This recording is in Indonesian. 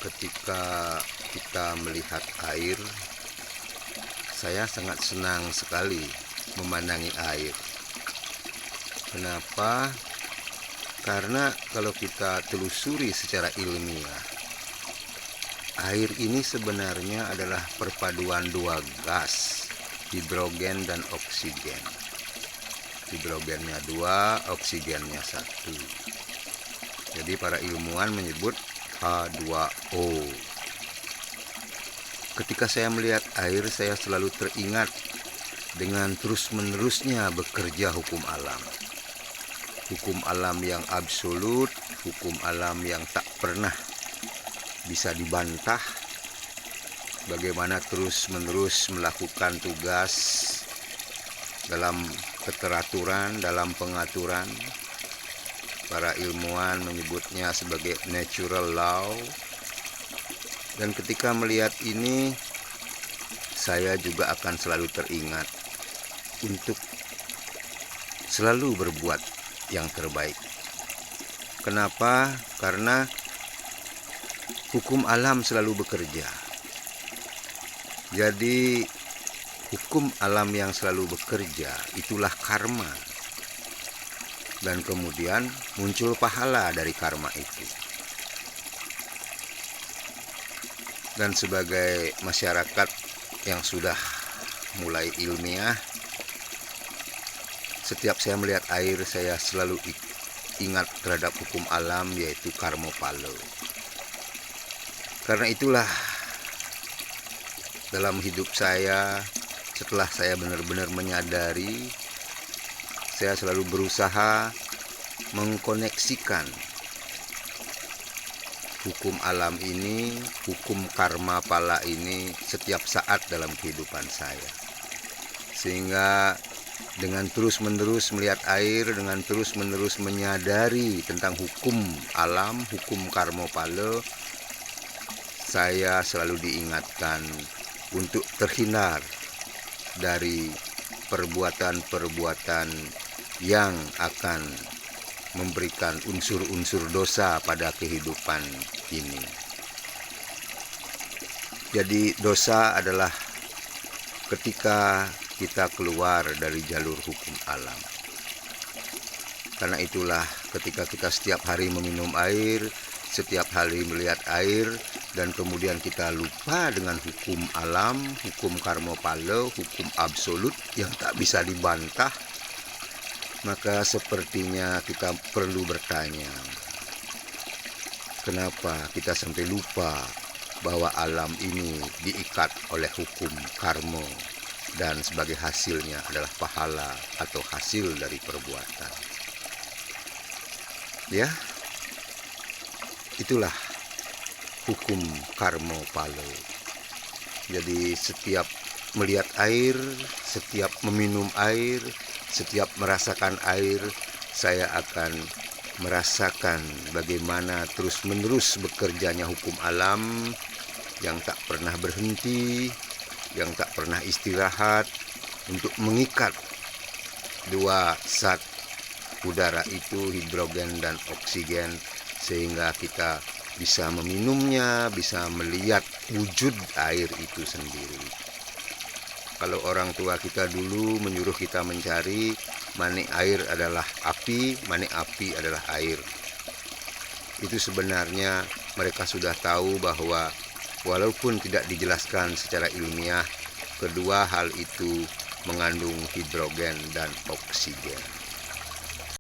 Ketika kita melihat air, saya sangat senang sekali memandangi air. Kenapa? Karena kalau kita telusuri secara ilmiah, air ini sebenarnya adalah perpaduan dua gas, hidrogen dan oksigen. Hidrogennya 2, oksigennya 1. Jadi para ilmuwan menyebut H2O. Ketika saya melihat air, saya selalu teringat dengan terus-menerusnya bekerja hukum alam. Hukum alam yang absolut, hukum alam yang tak pernah bisa dibantah. Bagaimana terus-menerus melakukan tugas dalam keteraturan, dalam pengaturan. Para ilmuwan menyebutnya sebagai natural law. Dan ketika melihat ini, saya juga akan selalu teringat untuk selalu berbuat yang terbaik. Kenapa? Karena hukum alam selalu bekerja. Jadi hukum alam yang selalu bekerja itulah karma. Dan kemudian muncul pahala dari karma itu. Dan sebagai masyarakat yang sudah mulai ilmiah, setiap saya melihat air, saya selalu ingat terhadap hukum alam, yaitu karma pala. Karena itulah dalam hidup saya, setelah saya benar-benar menyadari, saya selalu berusaha mengkoneksikan hukum alam ini, hukum karma pala ini setiap saat dalam kehidupan saya. Sehingga dengan terus-menerus melihat air, dengan terus-menerus menyadari tentang hukum alam, hukum karma pala, saya selalu diingatkan untuk terhindar dari perbuatan-perbuatan yang akan memberikan unsur-unsur dosa pada kehidupan ini. Jadi dosa adalah ketika kita keluar dari jalur hukum alam. Karena itulah ketika kita setiap hari meminum air, setiap hari melihat air, dan kemudian kita lupa dengan hukum alam, hukum karma pala, hukum absolut yang tak bisa dibantah, maka sepertinya kita perlu bertanya, kenapa kita sampai lupa bahwa alam ini diikat oleh hukum karma dan sebagai hasilnya adalah pahala atau hasil dari perbuatan. Ya, itulah hukum karma pala. Jadi setiap melihat air, setiap meminum air, setiap merasakan air, saya akan merasakan bagaimana terus-menerus bekerjanya hukum alam yang tak pernah berhenti, yang tak pernah istirahat untuk mengikat dua zat udara itu, hidrogen dan oksigen, sehingga kita bisa meminumnya, bisa melihat wujud air itu sendiri. Kalau orang tua kita dulu menyuruh kita mencari mana air adalah api, mana api adalah air. Itu sebenarnya mereka sudah tahu bahwa walaupun tidak dijelaskan secara ilmiah, kedua hal itu mengandung hidrogen dan oksigen.